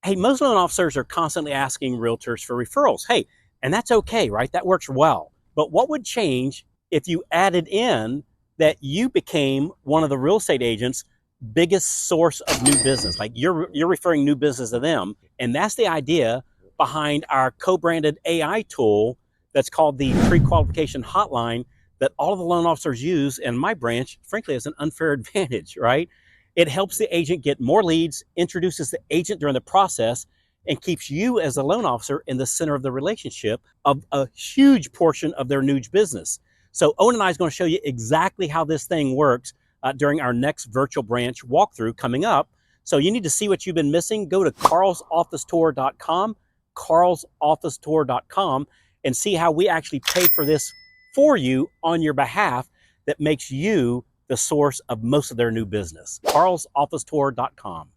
Hey, most loan officers are constantly asking realtors for referrals. Hey, and that's okay, right? That works well. But what would change if you added in that you became one of the real estate agents' biggest source of new business? Like you're referring new business to them, and that's the idea behind our co-branded AI tool that's called the Pre-Qualification Hotline that all of the loan officers use in my branch. Frankly, as an unfair advantage, right? It helps the agent get more leads, introduces the agent during the process, and keeps you as a loan officer in the center of the relationship of a huge portion of their new business. So Owen and I is going to show you exactly how this thing works during our next virtual branch walkthrough coming up. So you need to see what you've been missing. Go to carlsofficetour.com, carlsofficetour.com, and see how we actually pay for this for you on your behalf that makes you the source of most of their new business. carlsofficetour.com.